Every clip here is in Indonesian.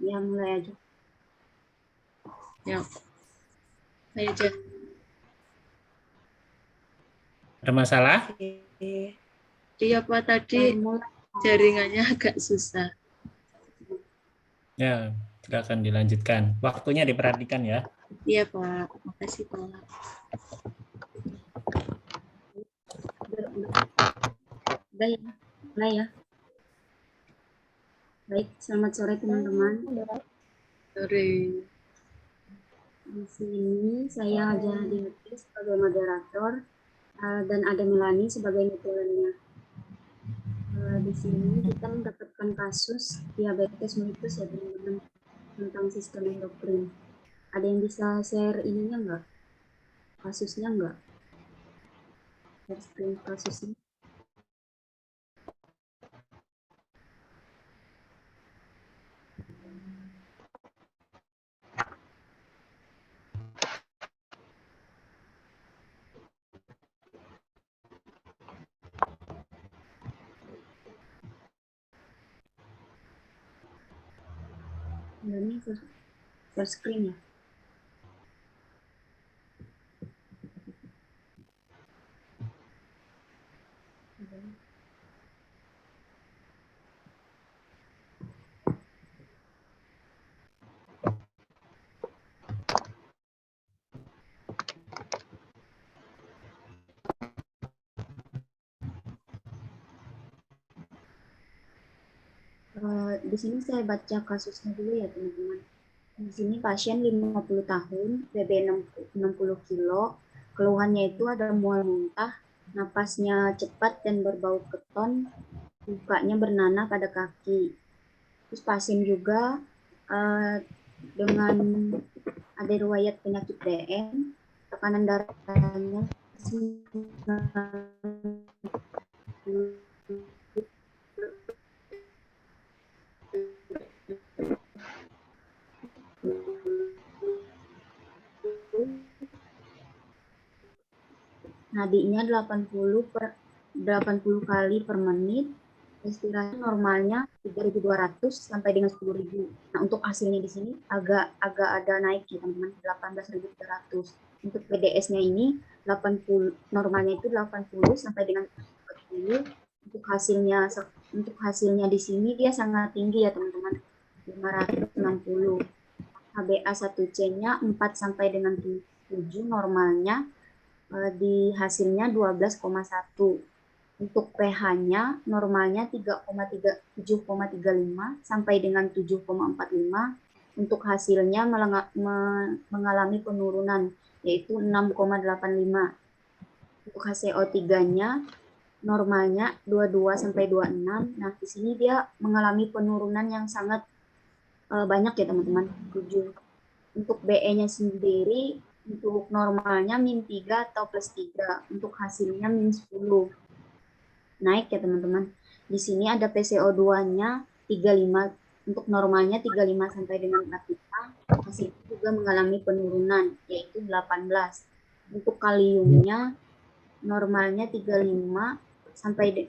Ya, mulai aja. Ya, ayo aja. Ada masalah? Iya Pak, tadi jaringannya agak susah. Ya, silakan dilanjutkan. Waktunya diperhatikan ya. Iya Pak, makasih Pak. Udah ya, mulai ya. Baik, selamat sore teman-teman. Sore. Di sini saya Haja Dinati sebagai moderator dan ada Melani sebagai metodenya. Di sini kita mendapatkan kasus diabetes mellitus ya teman-teman, tentang sistem endokrin. Ada yang bisa share ininya enggak? Kasusnya enggak? Share screen kasusnya. Ini share screen ya. Di sini saya baca kasusnya dulu ya teman-teman. Di sini pasien 50 tahun, BB 60 kilo, keluhannya itu ada mual muntah, napasnya cepat dan berbau keton, lukanya bernanah pada kaki. Terus pasien juga dengan ada riwayat penyakit DM, tekanan darahnya nadinya 80 kali per menit, respirasi normalnya 3.200 sampai dengan 10.000. Nah, untuk hasilnya di sini agak ada naik ya teman-teman, 18.300. Untuk PDS-nya ini 80, normalnya itu 80 sampai dengan 40. Untuk hasilnya di sini dia sangat tinggi ya teman-teman, 560. HbA1c-nya 4 sampai dengan 7 normalnya, di hasilnya 12,1. Untuk pH-nya normalnya 7,35 sampai dengan 7,45. Untuk hasilnya mengalami penurunan yaitu 6,85. Untuk HCO3-nya normalnya 22 sampai 26. Nah, di sini dia mengalami penurunan yang sangat banyak ya teman-teman, 7. Untuk BE-nya sendiri untuk normalnya -3 atau +3, untuk hasilnya -10. Naik ya teman-teman. Di sini ada PCO2-nya 35, untuk normalnya 35 sampai dengan 45, hasilnya juga mengalami penurunan yaitu 18. Untuk kaliumnya normalnya 35 sampai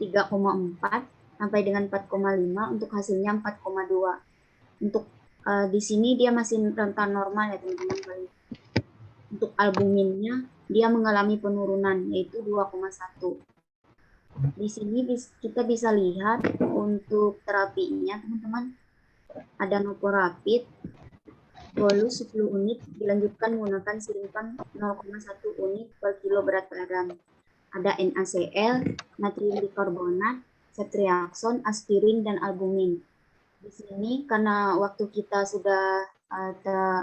3,4 sampai dengan 4,5, untuk hasilnya 4,2. Untuk di sini dia masih rentan normal ya teman-teman. Untuk albuminnya dia mengalami penurunan yaitu 2,1. Di sini kita bisa lihat untuk terapinya teman-teman, ada Novorapid bolus 10 unit dilanjutkan menggunakan siripan 0,1 unit per kilo berat badan. Ada NaCl, natrium bikarbonat, ceftriaxone, aspirin, dan albumin. Di sini karena waktu kita sudah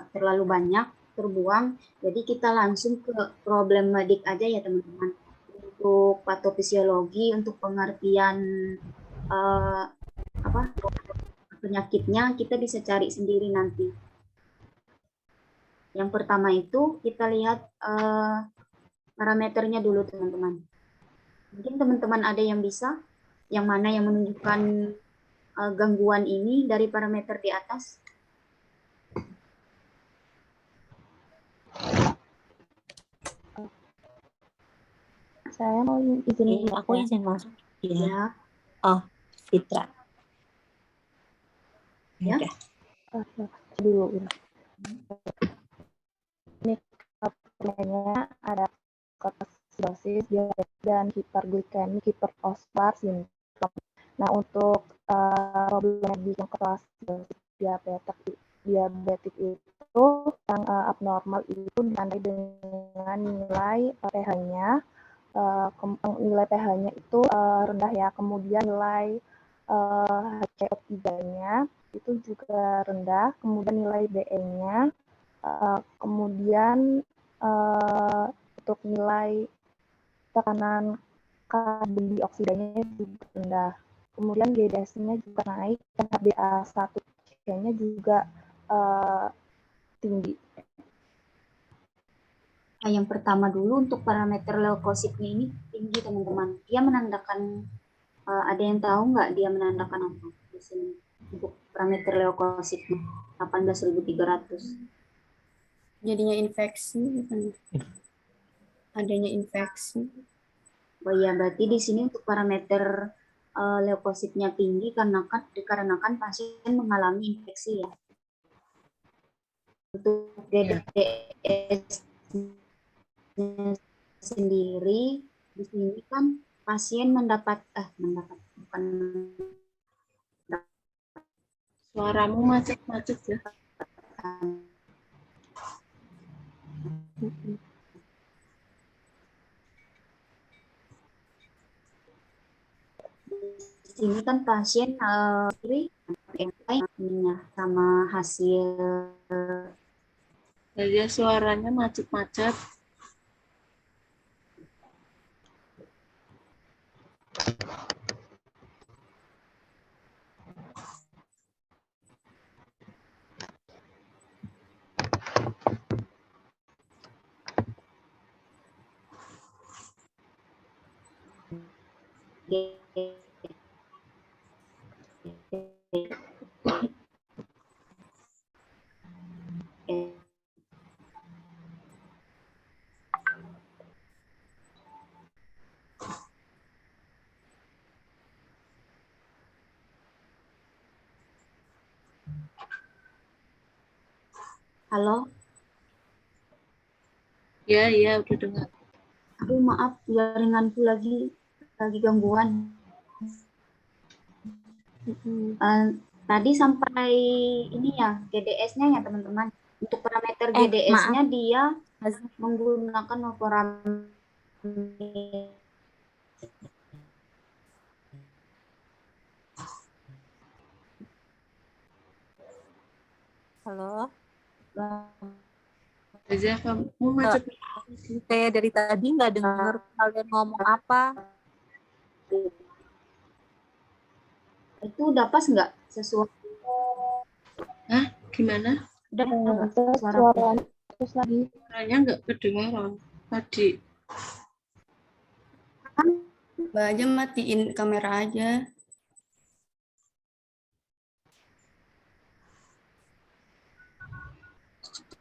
terlalu banyak terbuang, jadi kita langsung ke problem medik aja ya teman-teman. Untuk patofisiologi, untuk pengertian penyakitnya kita bisa cari sendiri nanti. Yang pertama itu kita lihat parameternya dulu teman-teman. Mungkin teman-teman ada yang bisa, yang mana yang menunjukkan gangguan ini dari parameter di atas. Saya mau izin, aku izin masuk. Ya. Oh, Fitra. Ya. Oke. Dulu ini. Ini pertanyaannya ada ketoasidosis, diabetes, dan hiperglikemi, hiperfosfat sindrom. Nah, untuk problematik yang ketoasidosis diabetik itu yang abnormal itu ditandai dengan nilai pH-nya. Nilai pH-nya itu rendah ya, kemudian nilai HCO3-nya itu juga rendah, kemudian nilai BE-nya, kemudian untuk nilai tekanan karbon dioksidanya juga rendah, kemudian GDS-nya juga naik, dan HbA1c-nya juga tinggi. Nah, yang pertama dulu untuk parameter leukositnya ini tinggi teman-teman. Dia menandakan, ada yang tahu nggak dia menandakan apa di sini untuk parameter leukositnya 18.300. Jadinya infeksi, bukan? Adanya infeksi. Oh iya, berarti di sini untuk parameter leukositnya tinggi dikarenakan pasien mengalami infeksi ya. Untuk GDS sendiri di sini kan pasien bukan Suaramu macet-macet ya. di sini kan pasien sama hasil Jadi suaranya macet-macet. Halo, Ya, udah dengar. aduh maaf jaringanku lagi gangguan. Tadi sampai ini ya GDS-nya ya teman-teman. Untuk parameter GDS-nya dia menggunakan parameter. Halo, Aja kamu macet. saya dari tadi nggak dengar kalian ngomong apa. Itu udah pas nggak sesuai? Hah? Gimana? Udah nggak Suaranya terus lagi. Suaranya nggak kedengaran tadi. Mbak aja matiin kamera aja.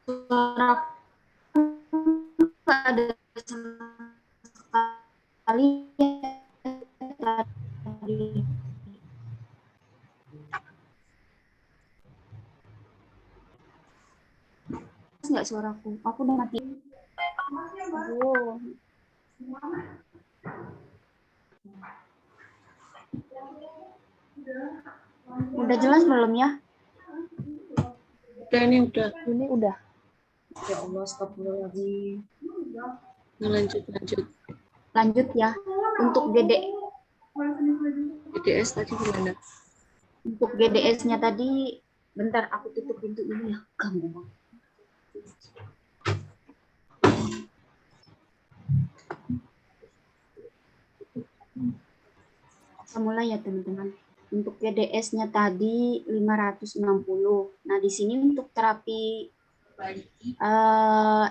Suara nggak ada sama sekali tadi. Nggak suaraku? Aku udah matiin. Aduh. Udah jelas belum ya? Udah ini udah. Ini udah. Ya Allah, astagfirullahaladzim. Lanjut. Lanjut ya. Untuk GDS tadi gimana? Untuk GDS-nya tadi, bentar aku tutup pintu ini ya. Ganggu banget. Kita mulai ya teman-teman. Untuk GDS-nya tadi 560. Nah, di sini untuk terapi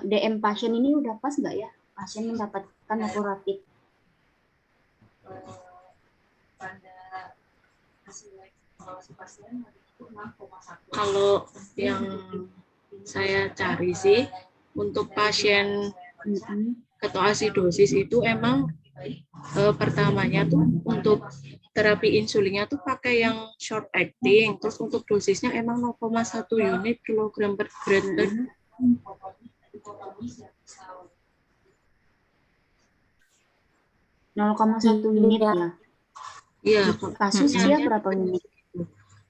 DM pasien ini udah pas nggak ya? Pasien mendapatkan laboratif. Kalau yang saya cari sih untuk pasien ketoasidosis itu emang pertamanya tuh untuk terapi insulinnya tuh pakai yang short acting, terus untuk dosisnya emang 0,1 unit kilogram per berat badan. 0,1 unit ya. Iya, Kasusnya berapa unit?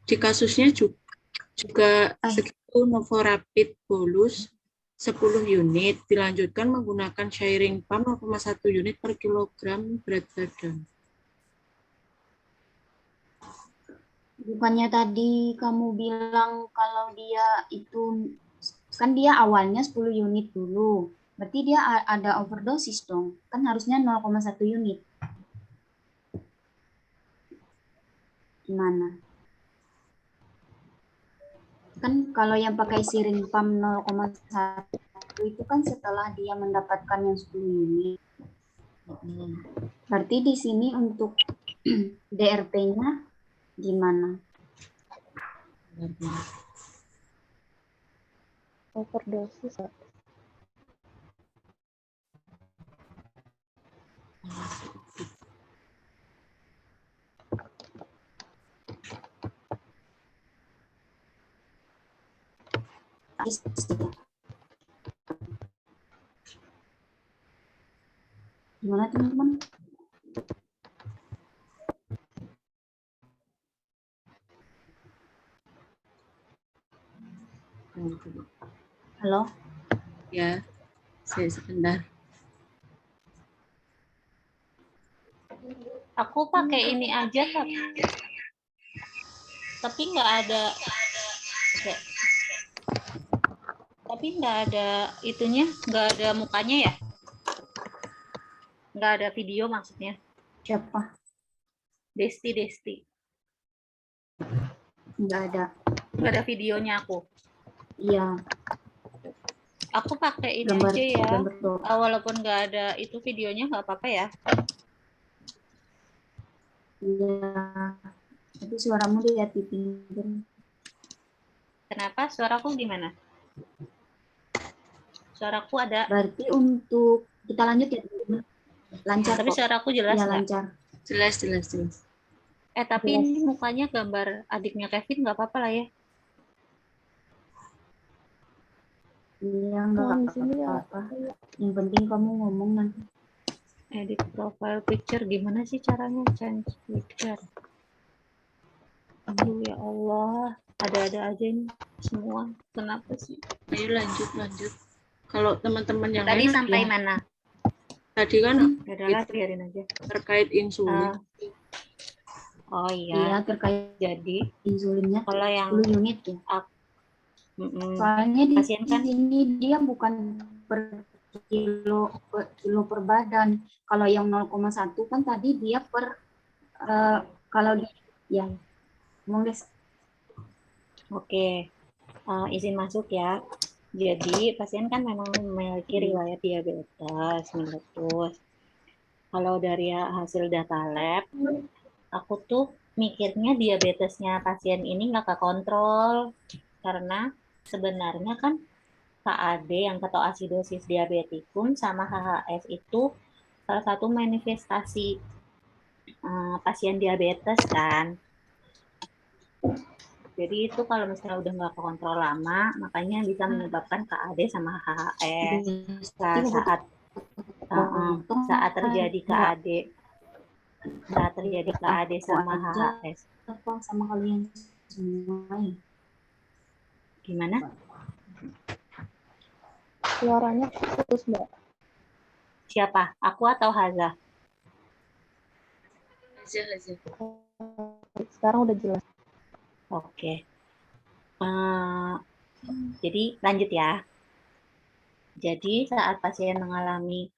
di kasusnya juga segitu. Novorapid bolus 10 unit, dilanjutkan menggunakan sharing pump 0,1 unit per kilogram berat badan. Bukannya tadi kamu bilang kalau dia itu, kan dia awalnya 10 unit dulu. Berarti dia ada overdosis dong. Kan harusnya 0,1 unit. Gimana? Kan kalau yang pakai sharing pump 0,1 itu kan setelah dia mendapatkan yang 10 unit. Berarti di sini untuk DRP-nya gimana? Overdosis. Gimana teman-teman? Halo? Ya, saya sebentar. Aku pakai ini aja, tapi nggak ada, tapi nggak ada itunya, nggak ada mukanya ya, nggak ada video maksudnya. Siapa? Desti. Nggak ada videonya aku. Iya. Aku pakai ini Gambar, aja ya. gambar doang. Walaupun nggak ada itu videonya nggak apa-apa ya. Iya. Tapi suaramu lihat di pinggir. Kenapa? Suaraku gimana? Suaraku ada. Berarti untuk kita lanjut ya teman-teman. Lancar Tapi kok. suaraku jelas Iya nggak? lancar. Jelas. Tapi ini mukanya gambar adiknya Kevin nggak apa-apa lah ya. Iya nggak Di sini ya. apa-apa. Yang penting kamu ngomong nanti. Edit profile picture gimana sih caranya? Change picture. Aduh ya Allah, ada-ada aja ini semua. Kenapa sih? Ayo lanjut. Kalau teman-teman yang Tadi lain sampai ya, mana? tadi kan Adalah biarin aja. terkait insulin. Oh Iya iya. terkait Jadi insulinnya kalau yang 10 unit ya. Soalnya di pasien kan sini dia bukan per kilo per badan. Kalau yang 0,1 kan tadi dia per kalau ya ngomong deh. oke. Izin masuk ya. Jadi pasien kan memang memiliki riwayat diabetes meletus. Kalau dari hasil data lab, aku tuh mikirnya diabetesnya pasien ini nggak kekontrol karena sebenarnya kan KAD yang ketoasidosis diabetikum sama HHS itu salah satu manifestasi pasien diabetes kan. Jadi itu kalau misalnya udah nggak kontrol lama, makanya bisa menyebabkan KAD sama HHS. Saat terjadi KAD, sama HHS. Apa sama kalian semua? Gimana? Suaranya putus, Mbak. Siapa? Aku atau Haza? Haza. Sekarang udah jelas. Oke. Jadi lanjut ya. Jadi saat pasien mengalami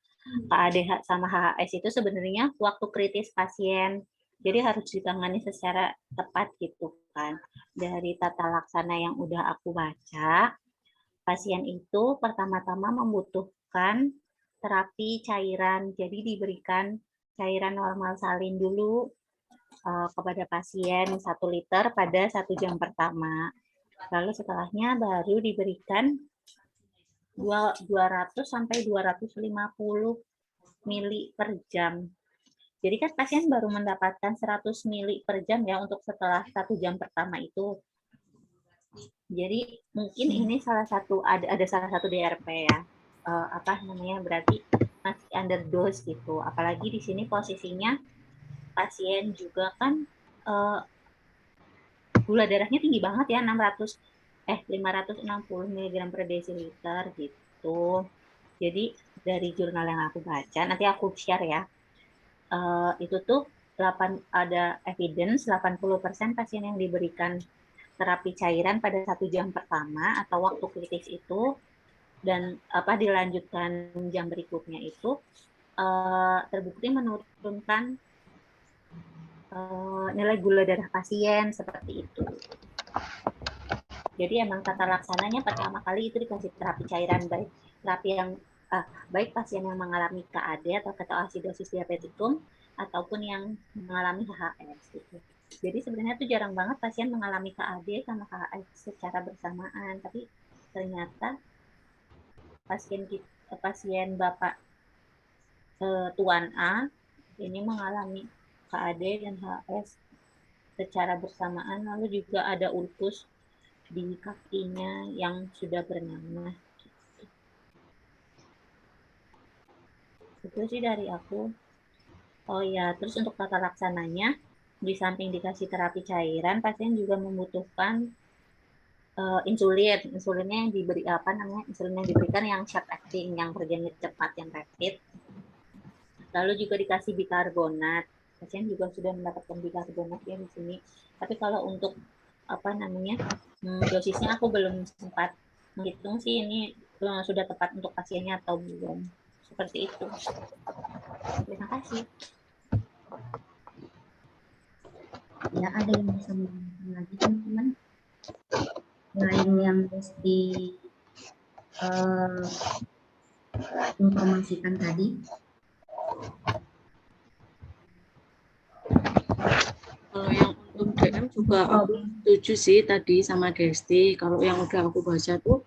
KAD sama HHS itu sebenarnya waktu kritis pasien. Jadi harus ditangani secara tepat gitu kan. Dari tata laksana yang udah aku baca, pasien itu pertama-tama membutuhkan terapi cairan. Jadi diberikan cairan normal salin dulu kepada pasien 1 liter pada 1 jam pertama. Lalu setelahnya baru diberikan 200 sampai 250 mili per jam. Jadi kan pasien baru mendapatkan 100 mili per jam ya untuk setelah 1 jam pertama itu. Jadi mungkin ini salah satu ada salah satu DRP ya. Apa namanya, berarti masih underdose gitu. Apalagi di sini posisinya pasien juga kan gula darahnya tinggi banget ya, 560 mg per desiliter gitu. Jadi dari jurnal yang aku baca, nanti aku share ya, itu tuh ada evidence 80% pasien yang diberikan terapi cairan pada 1 jam pertama atau waktu kritis itu dan dilanjutkan jam berikutnya itu terbukti menurunkan nilai gula darah pasien seperti itu. Jadi emang tata laksananya pertama kali itu dikasih terapi cairan, baik pasien yang mengalami KAD atau ketoasidosis diabetikum ataupun yang mengalami HHS gitu. Jadi sebenarnya tuh jarang banget pasien mengalami KAD sama HHS secara bersamaan, tapi ternyata pasien Bapak Tuan A ini mengalami KAD dan HHS secara bersamaan, lalu juga ada ulkus di kakinya yang sudah bernanah. Itu sih dari aku. Oh ya, terus untuk tata laksananya, di samping dikasih terapi cairan, pasien juga membutuhkan insulin. Insulinnya yang insulin yang diberikan yang short acting, yang kerjanya cepat, yang rapid. Lalu juga dikasih bikarbonat. Pasien juga sudah mendapatkan bikarbonat ya di sini. Tapi kalau untuk dosisnya aku belum sempat menghitung sih ini sudah tepat untuk pasiennya atau belum. Seperti itu. Terima kasih. Ya, ada yang bisa menambahkan lagi teman-teman selain yang Desti informasikan tadi? Kalau yang untuk DM juga aku setuju sih tadi sama Desti. Kalau yang udah aku baca tuh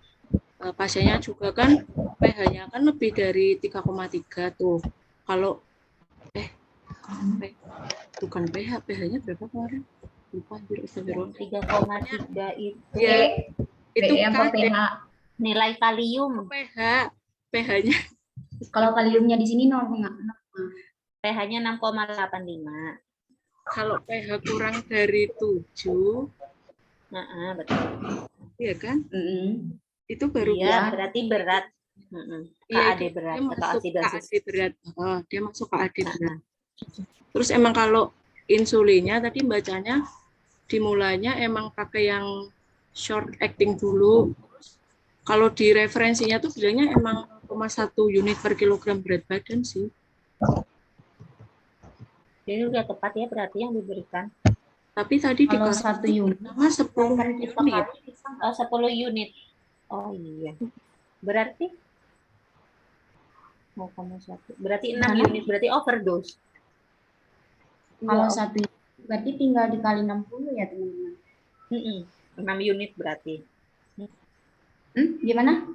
pasiennya juga kan pH-nya kan lebih dari 3,3 tuh. Kalau bukan pH-nya berapa kemarin? Lupa, 3,3 itu ya, itu apa pH? Nilai kalium. pH-nya. Kalau kaliumnya di sini 0,6. pH-nya 6,85. Kalau pH kurang dari 7, betul. iya kan? Itu baru berarti berat. KAD berat atau asidosis. berat. Dia masuk KAD berat. Terus emang kalau insulinnya tadi bacanya dimulainya emang pakai yang short acting dulu. Kalau di referensinya tuh bilangnya emang 0,1 unit per kilogram berat badan sih. Jadi udah tepat ya berarti yang diberikan. Tapi tadi kalau 1 unit sama 10 unit. 10 unit. Oh iya. Berarti 0,1. Berarti 6 unit, berarti overdose. Kalau 1 unit berarti tinggal dikali 60 ya teman-teman. 6 unit berarti. Gimana?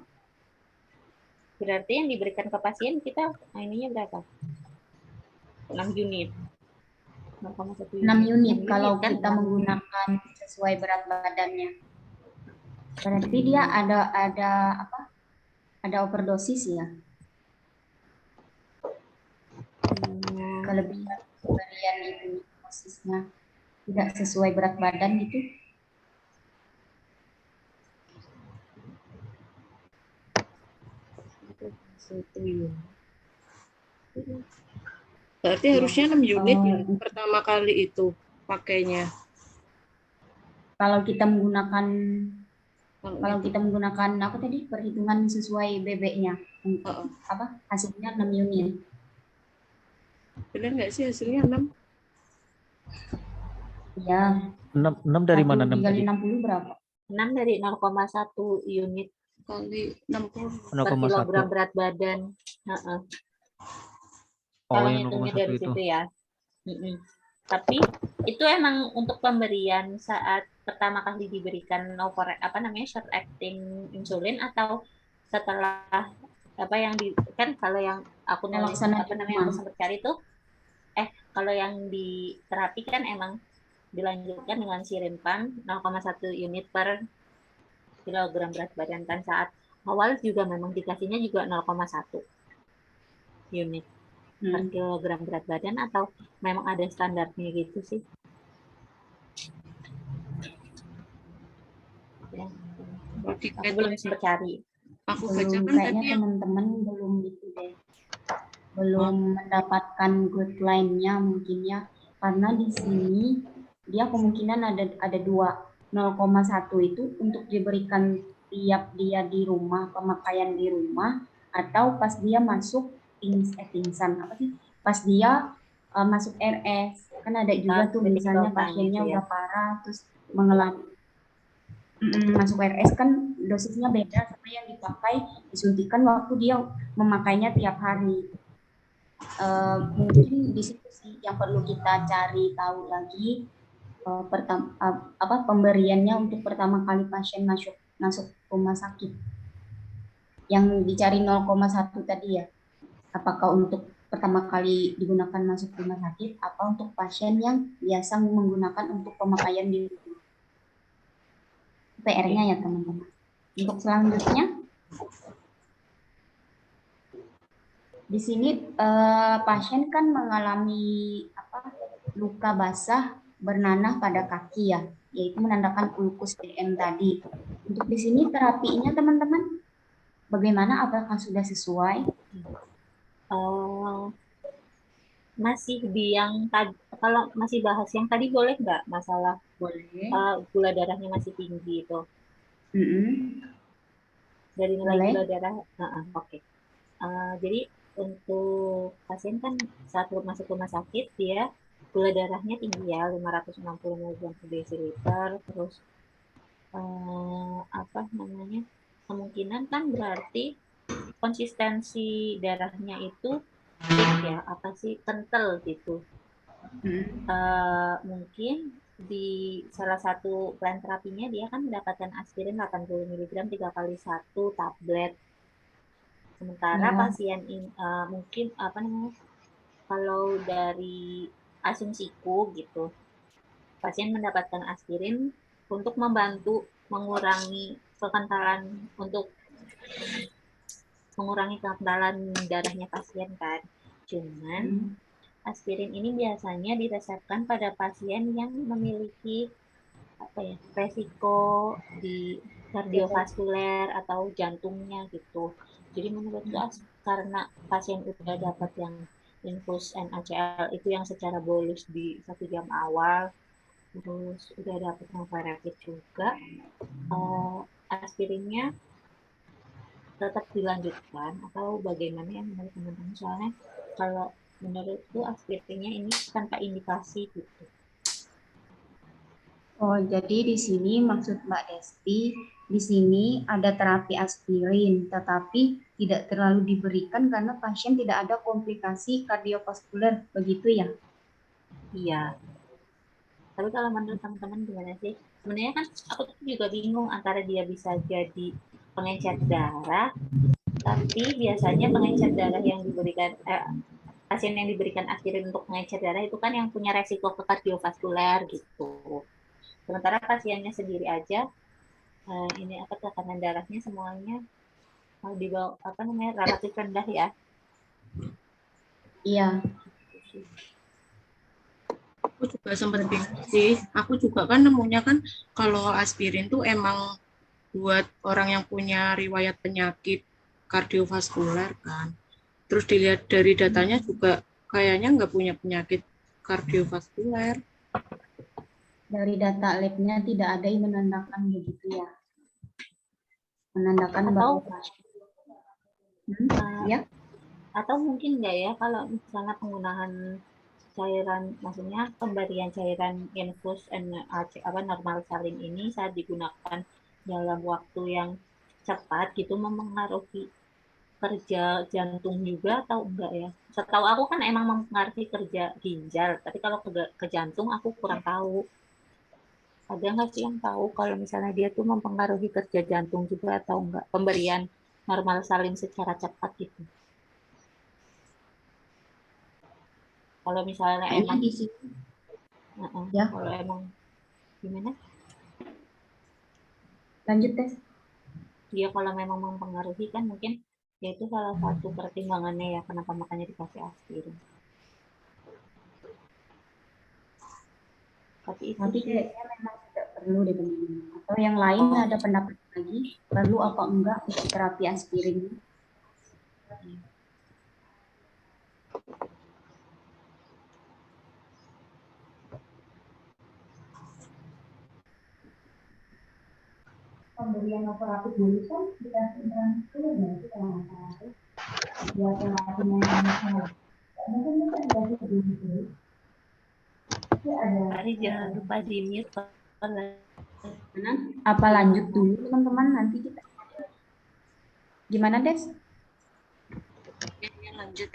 Berarti yang diberikan ke pasien kita ininya berapa? 6 unit. 6 unit kalau kan kita menggunakan sesuai berat badannya. Berarti dia ada overdosis ya. Kelebihan itu dosisnya tidak sesuai berat badan gitu. Berarti harusnya 6 unit ya pertama kali itu pakainya. Kalau kita menggunakan apa tadi perhitungan sesuai BB-nya. Hasilnya 6 unit. Benar nggak sih hasilnya 6? Iya. 6 dari mana? 6 kali tadi? 60 berapa? 6 dari 0,1 unit kali 60 per kilogram berat badan. Kalau hitungnya dari situ ya. Tapi itu emang untuk pemberian saat pertama kali diberikan short acting insulin atau setelah kalau yang aku nulis aku sempat cari tuh kalau yang di terapi kan emang dilanjutkan dengan sirinpan 0,1 unit per kilogram berat badan kan. Saat awal juga memang dikasihnya juga 0,1 unit per kilogram berat badan, atau memang ada standarnya gitu sih? Ya. Aku belum sempat cari. Aku baca Belum, kan kayaknya tadi yang teman-teman belum gitu deh. Belum mendapatkan guideline-nya mungkin ya. Karena di sini dia kemungkinan ada dua. 0,1 itu untuk diberikan tiap dia di rumah, pemakaian di rumah, atau pas dia masuk pingsan apa sih? Pas dia masuk RS. Kan ada juga tuh misalnya pasiennya gitu ya. udah parah terus mengalami masuk RS kan dosisnya beda sama yang dipakai disuntikan waktu dia memakainya tiap hari. Mungkin di situ sih yang perlu kita cari tahu lagi, pemberiannya untuk pertama kali pasien masuk rumah sakit. Yang dicari 0,1 tadi ya. Apakah untuk pertama kali digunakan masuk rumah sakit apa untuk pasien yang biasa menggunakan untuk pemakaian di rumah. PR-nya ya teman-teman. Untuk selanjutnya, di sini pasien kan mengalami luka basah bernanah pada kaki ya, yaitu menandakan ulkus DM tadi. Untuk di sini terapinya teman-teman, bagaimana? Apakah sudah sesuai? Masih di yang tadi, kalau masih bahas yang tadi boleh nggak masalah Boleh. Gula darahnya masih tinggi itu? Dari nilai Boleh. gula darah, oke. Jadi untuk pasien kan saat masuk rumah sakit dia gula darahnya tinggi ya, 560 mg per desiliter, terus kemungkinan kan berarti konsistensi darahnya itu ya kental gitu. Mungkin di salah satu plan terapinya dia kan mendapatkan aspirin 80 mg 3 kali 1 tablet. Sementara pasien ini mungkin kalau dari asumsiku gitu, pasien mendapatkan aspirin untuk membantu mengurangi kekentalan darahnya pasien kan. Cuman aspirin ini biasanya diresepkan pada pasien yang memiliki resiko di kardiovaskuler atau jantungnya gitu. Jadi menurutku karena pasien udah dapat yang infus NaCl itu yang secara bolus di 1 jam awal, terus udah dapat Novorapid juga, aspirinnya tetap dilanjutkan atau bagaimana ya menurut teman-teman? Soalnya kalau menurutku aspirinnya ini tanpa indikasi gitu. Oh, jadi di sini maksud Mbak Desti, di sini ada terapi aspirin, tetapi tidak terlalu diberikan karena pasien tidak ada komplikasi kardiovaskuler, begitu ya? Iya. Tapi kalau menurut teman-teman gimana sih? Sebenarnya kan aku juga bingung antara dia bisa jadi pengencer darah, tapi biasanya pengencer darah yang diberikan pasien yang diberikan aspirin untuk pengencer darah itu kan yang punya resiko ke kardiovaskuler gitu. Sementara pasiennya sendiri aja tekanan darahnya semuanya di bawah relatif rendah ya. Iya. Aku juga sempat bingung sih. Aku juga kan nemunya kan kalau aspirin tuh emang buat orang yang punya riwayat penyakit kardiovaskuler kan. Terus dilihat dari datanya juga kayaknya nggak punya penyakit kardiovaskuler. Dari data labnya tidak ada yang menandakan begitu ya? Menandakan bahwa ya? Atau mungkin enggak ya kalau misalnya penggunaan cairan, maksudnya pemberian cairan infus normal salin ini saat digunakan dalam waktu yang cepat gitu mempengaruhi kerja jantung juga atau enggak ya? Setahu aku kan emang mempengaruhi kerja ginjal, tapi kalau ke jantung aku kurang tahu. Ada nggak sih yang tahu kalau misalnya dia tuh mempengaruhi kerja jantung juga atau enggak? Pemberian normal salin secara cepat gitu. Kalau misalnya Kayaknya emang di sini ya. kalau emang gimana? Lanjut tes. Ya kalau memang mempengaruhi kan mungkin ya itu salah satu pertimbangannya ya kenapa makanya dikasih aspirin. Tapi itu Tapi sih kayaknya memang tidak perlu deh teman-teman. Atau yang lain ada pendapat lagi, perlu apa enggak untuk terapi aspirin? Pemberian operatif dulu kan dikasih transfer ya itu kalau nggak salah tuh. Ya terapinya yang salah. Mungkin kita dikasih dulu. Tapi ada Ari jangan lupa di mute. apa lanjut dulu teman-teman, nanti kita gimana Des? Ya, lanjut.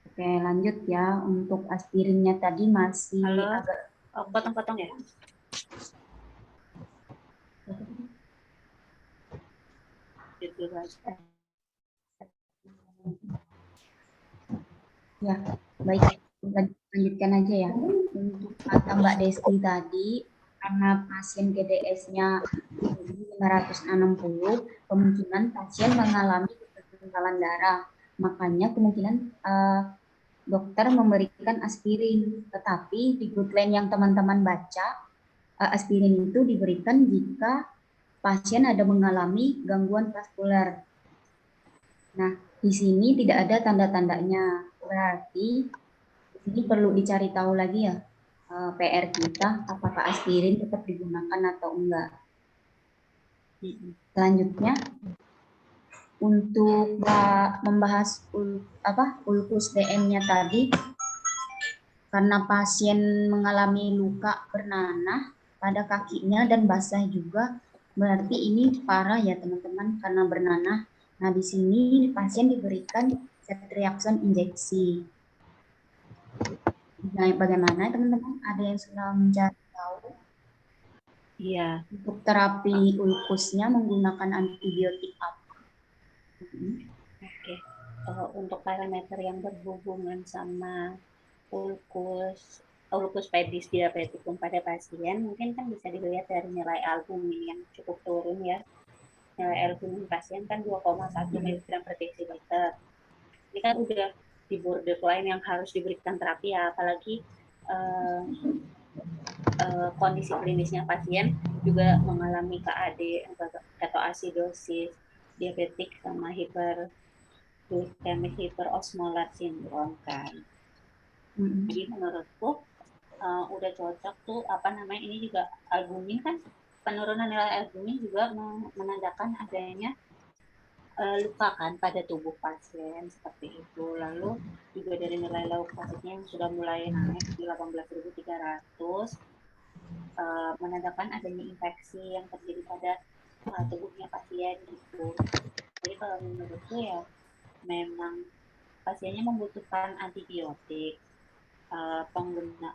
Oke lanjut ya, untuk aspirinnya tadi masih Halo? agak Potong-potong ya. Gitu aja. ya baik, lanjutkan aja ya. Untuk kata Mbak Desti tadi, karena pasien GDS-nya 560, kemungkinan pasien mengalami kekentalan darah. Makanya kemungkinan dokter memberikan aspirin. Tetapi di guideline yang teman-teman baca, aspirin itu diberikan jika pasien ada mengalami gangguan vaskular. Nah, di sini tidak ada tanda-tandanya. Berarti di sini perlu dicari tahu lagi ya, PR kita, apakah aspirin tetap digunakan atau enggak. Selanjutnya, untuk membahas ulkus DM-nya tadi, karena pasien mengalami luka bernanah pada kakinya dan basah juga, berarti ini parah ya teman-teman karena bernanah. Nah, di sini pasien diberikan ceftriaxone injeksi. Nah, bagaimana teman-teman? Ada yang sudah mencari tahu? Iya. Untuk terapi ulkusnya menggunakan antibiotik apa? Oke. Untuk parameter yang berhubungan sama ulkus pedis diabetikum pada pasien mungkin kan bisa dilihat dari nilai albumin yang cukup turun ya. Nilai albumin pasien kan 2,1 mg per desiliter. Ini kan udah di borderline yang harus diberikan terapi ya, apalagi kondisi klinisnya pasien juga mengalami KAD atau asidosis diabetik sama hiperglikemik hiperosmolar sindrom kan. Jadi menurutku udah cocok tuh ini juga albumin kan, penurunan nilai albumin juga menandakan adanya luka kan pada tubuh pasien seperti itu. Lalu juga dari nilai leukositnya yang sudah mulai naik di 18.300 menandakan adanya infeksi yang terjadi pada tubuhnya pasien gitu. Jadi kalau menurutku ya memang pasiennya membutuhkan antibiotik.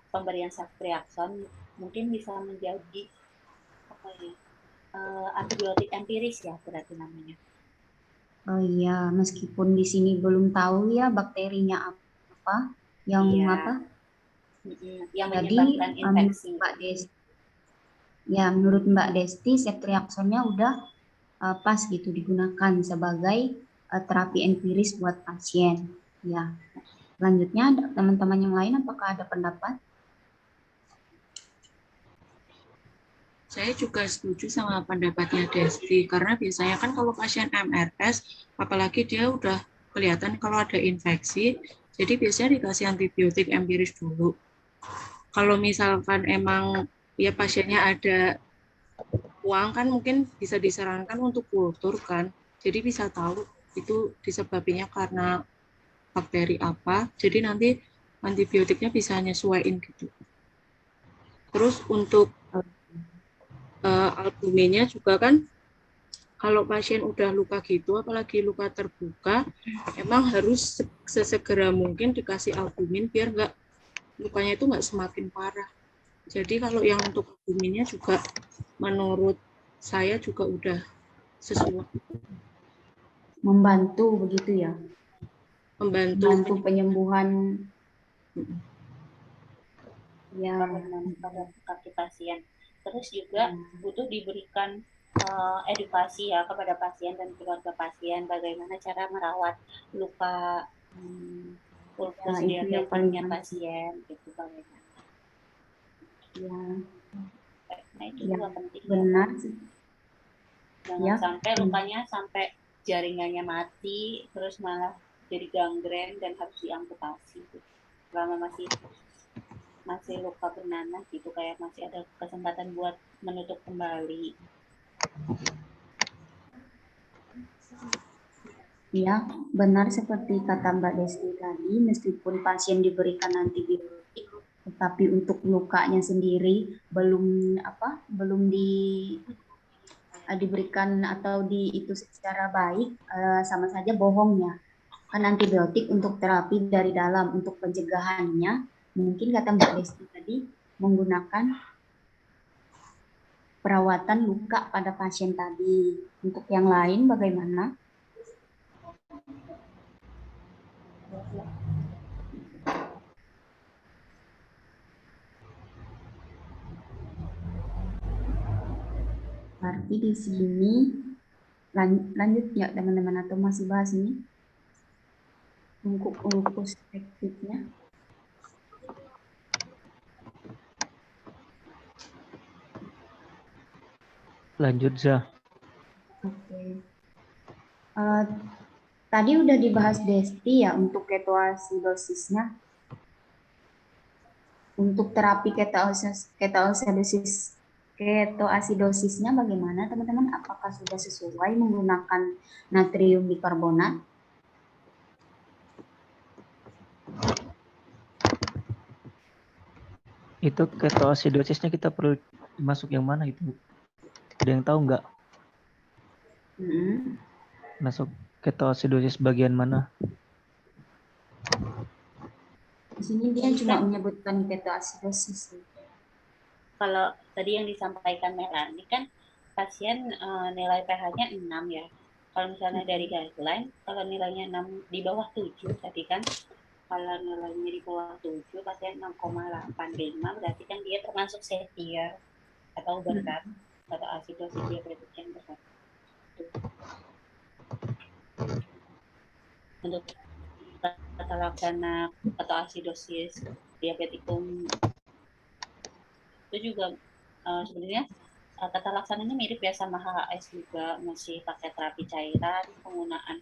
Pemberian ceftriaxone mungkin bisa menjadi antibiotik empiris ya berarti namanya. Oh iya, meskipun di sini belum tahu ya bakterinya apa yang yang menyebabkan infeksi. Mbak Desti, ya menurut Mbak Desti ceftriaxone-nya udah pas gitu digunakan sebagai terapi empiris buat pasien. Ya, selanjutnya teman-teman yang lain apakah ada pendapat? Saya juga setuju sama pendapatnya Desti, karena biasanya kan kalau pasien MRS, apalagi dia udah kelihatan kalau ada infeksi, jadi biasanya dikasih antibiotik empiris dulu. Kalau misalkan emang ya pasiennya ada uang kan mungkin bisa disarankan untuk kultur kan, jadi bisa tahu itu disebabnya karena bakteri apa, jadi nanti antibiotiknya bisa nyesuaiin gitu. Terus untuk albuminnya juga kan kalau pasien udah luka gitu, apalagi luka terbuka, emang harus sesegera mungkin dikasih albumin biar lukanya itu nggak semakin parah. Jadi kalau yang untuk albuminnya juga menurut saya juga udah sesuai. Membantu begitu ya? membantu penyembuhan ya. pada kaki pasien. Terus juga butuh diberikan edukasi ya kepada pasien dan keluarga pasien bagaimana cara merawat luka ulkus itu yang paling diabetiknya penting. pasien gitu bagaimana. Ya, Nah itu ya, juga penting. benar sih. Jangan Ya. sampai lukanya sampai jaringannya mati terus malah jadi gangren dan harus diamputasi gitu. Selama masih luka bernanah gitu, kayak masih ada kesempatan buat menutup kembali. Ya, benar seperti kata Mbak Desti tadi, meskipun pasien diberikan antibiotik, tetapi untuk lukanya sendiri belum diberikan atau itu secara baik, sama saja bohongnya. Kan antibiotik untuk terapi dari dalam, untuk pencegahannya, mungkin kata Mbak Desti tadi, menggunakan perawatan luka pada pasien tadi. Untuk yang lain bagaimana? Berarti di sini lanjut ya teman-teman, atau masih bahas ini untuk ulkus efektifnya? Lanjut, Zah. Oke. Tadi udah dibahas Desti ya untuk ketoasidosisnya. Untuk terapi ketoasidosisnya bagaimana teman-teman? Apakah sudah sesuai menggunakan natrium bikarbonat? Itu ketoasidosisnya kita perlu masuk yang mana itu, Bu? Ada yang tahu nggak? Masuk ketoasidosis bagian mana? Di sini dia cuma menyebutkan ketoasidosis. Kalau tadi yang disampaikan Melani kan pasien nilai pH-nya 6 ya. Kalau misalnya dari guideline, kalau nilainya 6 di bawah 7 tadi kan, kalau nilainya di bawah 7 pasien 6,85 berarti kan dia termasuk severe atau berat atau asidosis diabetes yang berat. Untuk tata laksana atau asidosis diabetikum itu juga sebenarnya tata laksananya mirip ya sama HHS juga, masih pakai terapi cairan, penggunaan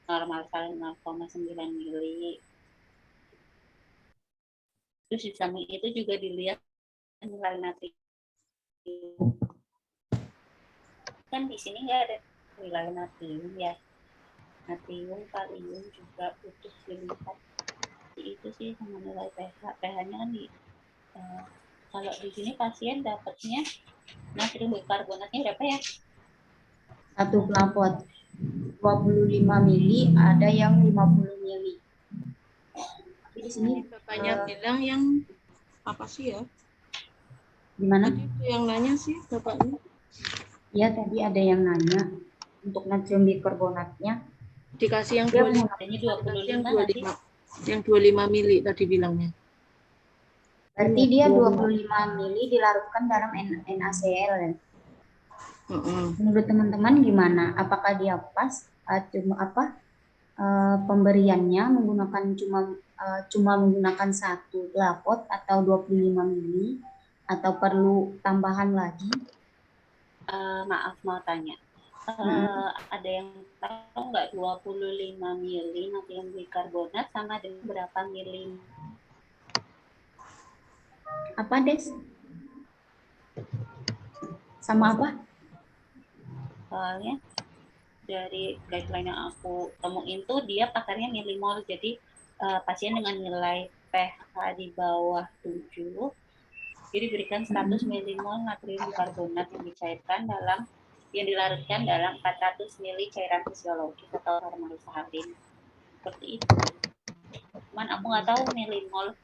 normal sekali 0,9 mili. Terus di samping itu juga dilihat nilai natrium. Kan di sini nggak ada nilai natrium ya. Natrium, kalium juga butuh dilihat. Itu sih sama nilai pH. pH-nya kan kalau di sini pasien dapatnya natrium bikarbonatnya berapa ya? Satu pelapot 25 mili, ada yang 50 mili. Tapi di sini Bapaknya bilang yang apa sih ya? gimana? Tadi itu yang nanya sih bapaknya. Ya, tadi ada yang nanya untuk natrium bikarbonatnya. Dikasih yang Dia 25 yang 25 mili tadi bilangnya. Berarti dia 25 mili dilarutkan dalam NaCl. Menurut teman-teman gimana? Apakah dia pas? Pemberiannya menggunakan cuma menggunakan satu pelapot atau 25 mili, atau perlu tambahan lagi? Maaf mau tanya. Ada yang tahu nggak 25 mili natrium bikarbonat sama dengan berapa mili? Apa, Des? Sama apa? Soalnya dari guideline yang aku temuin tuh dia pakarnya milimol, jadi pasien dengan nilai pH di bawah 7 jadi diberikan 100 milimol natrium bikarbonat yang dilarutkan dalam 400 mili cairan fisiologis atau normalsalin. Seperti itu. Cuman aku nggak tahu milimol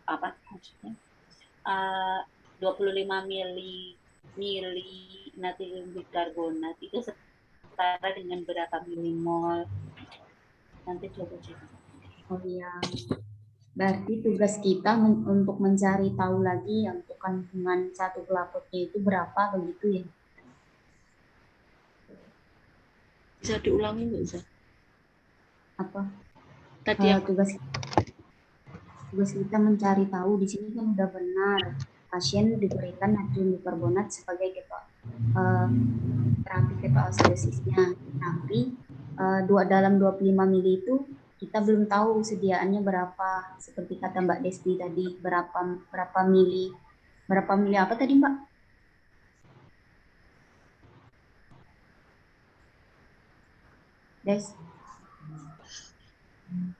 apa maksudnya. 25 mili natrium bikarbonat itu setara dengan berapa milimol? Nanti coba cek. Oh iya. Berarti tugas kita untuk mencari tahu lagi yang untuk kandungan satu pelapotnya itu berapa begitu ya? Bisa diulangi nggak, Za? Apa? Tadi yang Tugas kita mencari tahu di sini kan udah benar pasien diberikan natrium bikarbonat sebagai terapi ketoasidosisnya, tapi dalam 25 mili itu kita belum tahu sediaannya berapa. Seperti kata Mbak Desti tadi, berapa mili apa tadi Mbak? Des,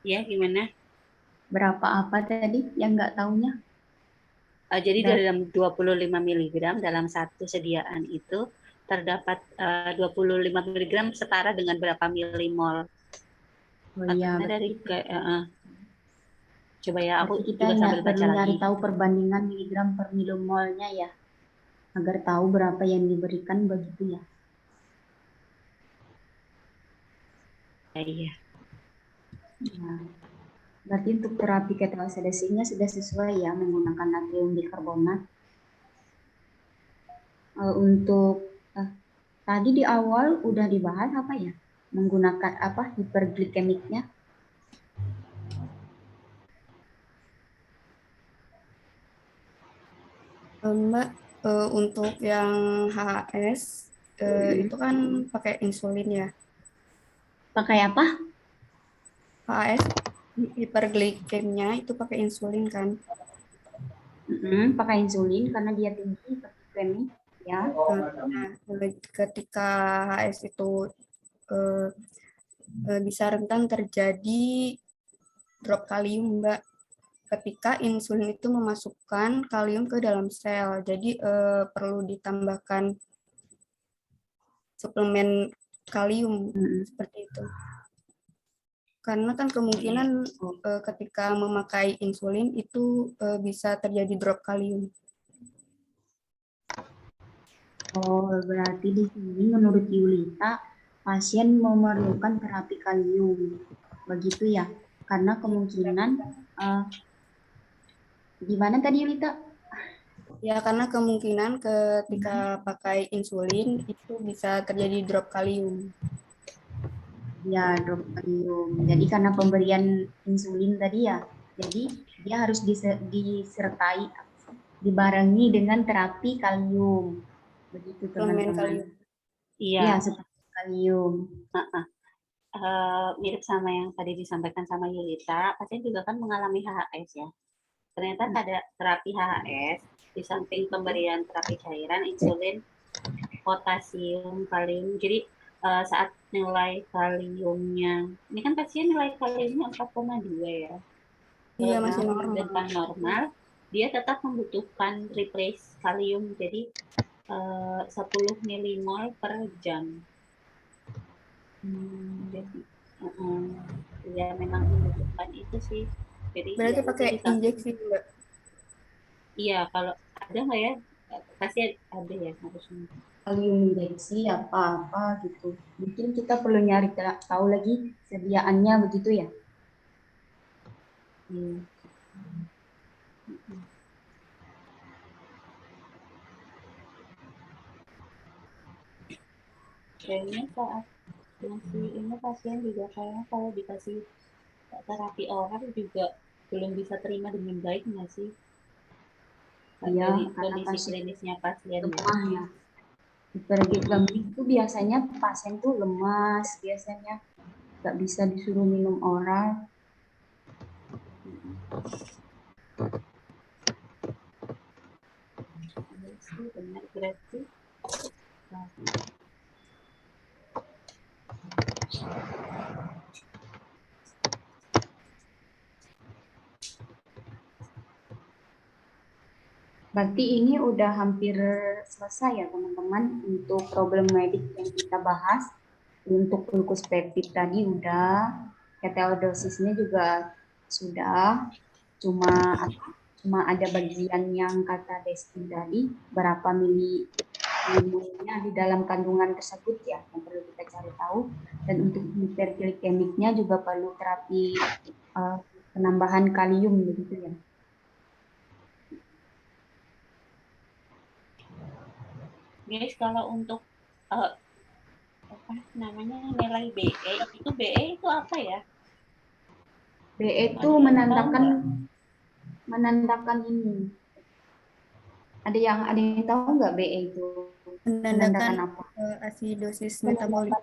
Ya, gimana? berapa apa tadi yang nggak taunya? Jadi Dan- dalam 25 mg dalam satu sediaan itu terdapat 25 mg setara dengan berapa milimol? Oh iya, Karena dari coba ya, aku berarti kita juga sambil baca perlu nyari lagi. tahu perbandingan miligram per milimolnya ya, agar tahu berapa yang diberikan begitu ya. Iya. Nah, berarti untuk terapi ketoasidosinya sudah sesuai ya menggunakan natrium bikarbonat. Untuk tadi di awal udah dibahas apa ya? Menggunakan apa hiperglikemiknya? Mbak, untuk yang HHS itu kan pakai insulin ya. Pakai apa? HHS hiperglikemia itu pakai insulin kan. Pakai insulin karena dia tinggi hiperglikemik ya. Nah, ketika HS itu bisa rentan terjadi drop kalium, Mbak. Ketika insulin itu memasukkan kalium ke dalam sel, jadi perlu ditambahkan suplemen kalium seperti itu. Karena kan kemungkinan ketika memakai insulin itu bisa terjadi drop kalium. Oh, berarti di sini menurut Yulita pasien memerlukan terapi kalium, begitu ya? Karena kemungkinan gimana tadi Yulita? Ya, karena kemungkinan ketika pakai insulin itu bisa terjadi drop kalium. Ya, drop kalium. Jadi karena pemberian insulin tadi ya, jadi dia harus disertai, dibarengi dengan terapi kalium. Begitu Suplemen teman-teman. kalium. Iya. Ya, seperti kalium. Mirip sama yang tadi disampaikan sama Yulita, pasien juga kan mengalami HHS ya. Ternyata pada terapi HHS, di samping pemberian terapi cairan, insulin, potasium, kalium, jadi saat nilai kaliumnya, ini kan pasien nilai kaliumnya 4,2 ya. Iya, masih normal. Dengan normal, dia tetap membutuhkan replace kalium, jadi 10 milimol per jam. Jadi ya memang membutuhkan itu sih. Jadi Berarti ya, pakai injeksi, Mbak? Iya, kalau ada nggak ya? Pasti ada ya harusnya. Kalium injeksi apa gitu. Mungkin kita perlu nyari tahu lagi sediaannya begitu ya. Kayaknya saat masih ini pasien juga kayaknya kalau dikasih terapi oral juga belum bisa terima dengan baik nggak sih? Iya, Dari karena kondisi pasien klinisnya pasien. lemah ya. Hiperglikemik itu biasanya pasien tuh lemas, biasanya nggak bisa disuruh minum oral. Benar berarti. Berarti ini udah hampir selesai ya teman-teman untuk problem medik yang kita bahas. Untuk glukus peptid tadi udah, ketoadosisnya juga sudah. Cuma ada bagian yang kata Desti tadi, berapa milimolnya di dalam kandungan tersebut ya, yang perlu kita cari tahu. Dan untuk hiperglikemiknya juga perlu terapi penambahan kalium begitu ya. Guys, kalau untuk apa namanya nilai BE itu apa ya? BE itu Ada yang menandakan ini. Ada yang tahu nggak BE itu menandakan Menandakan apa? asidosis metabolik.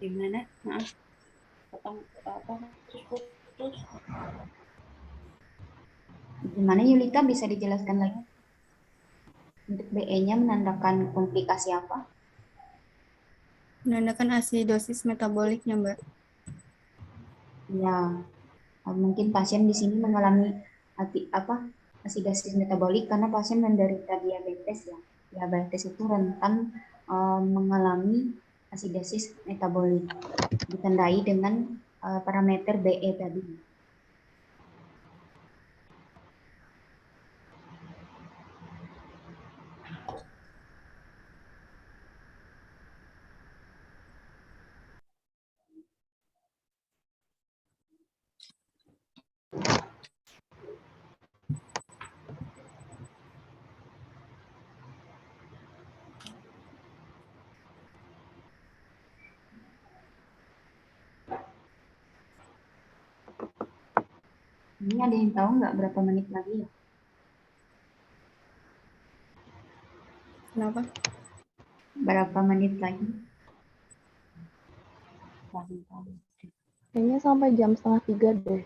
Gimana? Maaf. Potong apa? Putus. Gimana Yulita, bisa dijelaskan lagi? Untuk BE-nya menandakan komplikasi apa? Menandakan asidosis metaboliknya, Mbak. Ya, mungkin pasien di sini mengalami asidosis metabolik karena pasien menderita diabetes ya. Diabetes itu rentan mengalami asidosis metabolik, ditandai dengan parameter BE tadi. Ini ada yang tahu nggak berapa menit lagi ya? Kenapa? Berapa menit lagi? Kayaknya sampai jam 2:30 deh.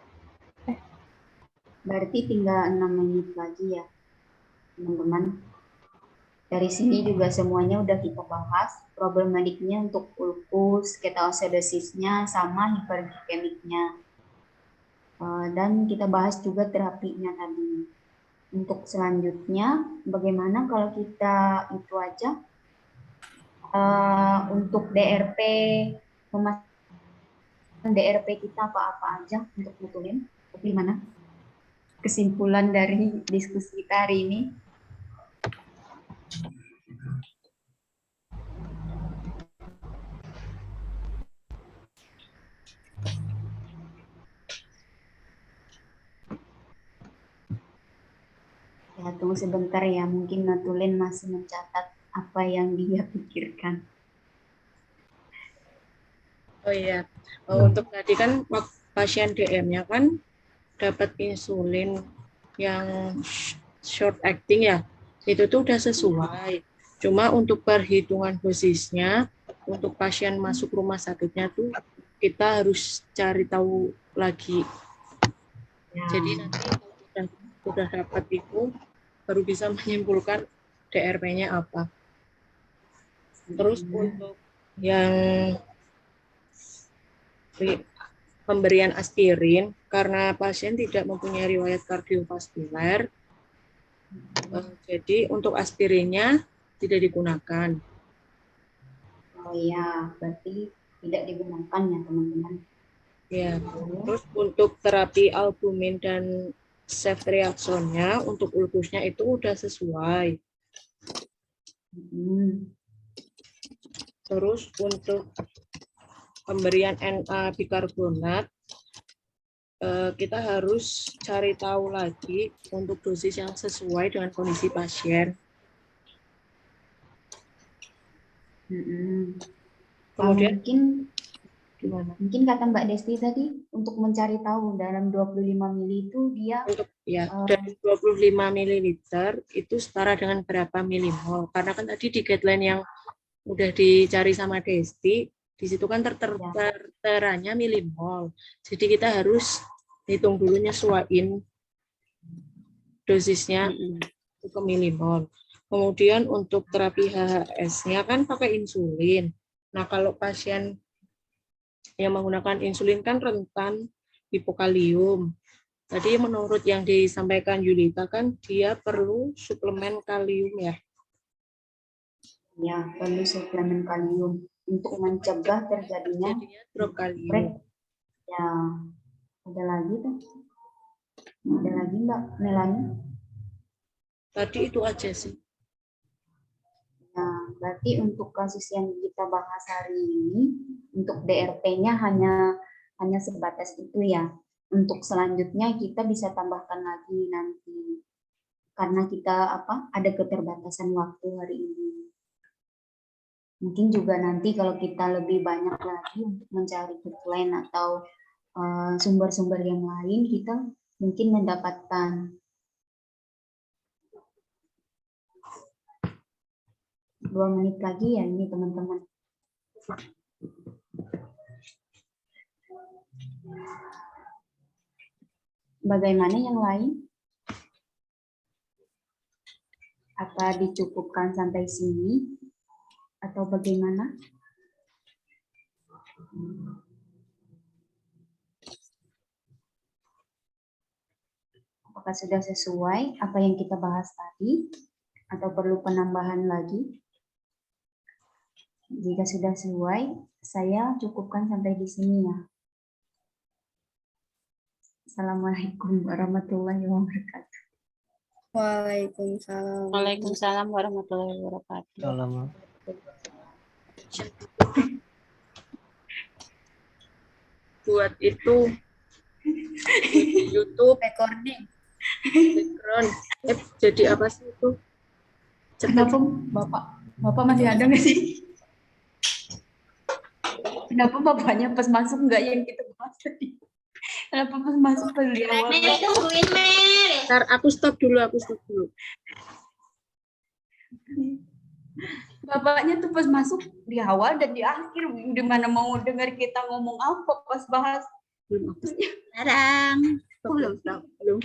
Berarti tinggal 6 menit lagi ya, teman-teman. Dari sini juga semuanya udah kita bahas, problematiknya untuk ulkus, ketoasidosisnya, sama hiperglikemiknya. Dan kita bahas juga terapinya tadi. Untuk selanjutnya, bagaimana kalau kita itu aja untuk DRP, memastikan DRP kita apa-apa aja untuk betulin. Bagaimana kesimpulan dari diskusi kita hari ini? Ya, tunggu sebentar ya, mungkin Natulin masih mencatat apa yang dia pikirkan. Oh iya, untuk tadi kan pasien DM-nya kan dapat insulin yang short acting ya, itu tuh udah sesuai. Cuma untuk perhitungan dosisnya, untuk pasien masuk rumah sakitnya tuh kita harus cari tahu lagi. Ya. Jadi nanti kalau udah dapat itu, baru bisa menyimpulkan DRP-nya apa. Terus untuk yang pemberian aspirin, karena pasien tidak mempunyai riwayat kardiovaskuler, jadi untuk aspirinnya tidak digunakan. Oh iya, berarti tidak digunakan ya teman-teman. Ya, terus untuk terapi albumin dan ceftriaxone-nya untuk ulkusnya itu udah sesuai. Terus untuk pemberian Na bikarbonat, kita harus cari tahu lagi untuk dosis yang sesuai dengan kondisi pasien. Kemudian mungkin kata Mbak Desti tadi untuk mencari tahu dalam 25 mili itu dia dari 25 ml itu setara dengan berapa milimol, karena kan tadi di guideline yang udah dicari sama Desti di situ kan terteranya milimol, jadi kita harus hitung dulu nyesuaiin dosisnya ke milimol. Kemudian untuk terapi HHS-nya kan pakai insulin. Nah, kalau pasien yang menggunakan insulin kan rentan hipokalium. Tadi menurut yang disampaikan Yulita kan dia perlu suplemen kalium ya. Ya, perlu suplemen kalium untuk mencegah terjadinya drop kalium. Ya, ada lagi tuh. Ada lagi Mbak Melani? Tadi itu aja sih. Nah, berarti untuk kasus yang kita bahas hari ini, untuk DRT-nya hanya sebatas itu ya. Untuk selanjutnya kita bisa tambahkan lagi nanti. Karena kita ada keterbatasan waktu hari ini. Mungkin juga nanti kalau kita lebih banyak lagi untuk mencari guideline atau sumber-sumber yang lain, kita mungkin mendapatkan 2 menit lagi ya ini teman-teman. Bagaimana yang lain? Apa dicukupkan sampai sini? Atau bagaimana? Apakah sudah sesuai apa yang kita bahas tadi? Atau perlu penambahan lagi? Jika sudah sesuai, saya cukupkan sampai di sini ya. Assalamualaikum warahmatullahi wabarakatuh. Waalaikumsalam. Waalaikumsalam warahmatullahi wabarakatuh. Salam. Buat itu YouTube Recording. background. Jadi apa sih itu? Kenapa Bapak masih ada nggak sih? Kenapa Bapaknya pas masuk nggak yang kita bahas tadi? Kenapa pas masuk pas di awal? Tungguin Mel. Ntar aku stop dulu. Bapaknya tuh pas masuk di awal dan di akhir, di mana mau dengar kita ngomong apa pas bahas. Belum aku Sekarang. Belum.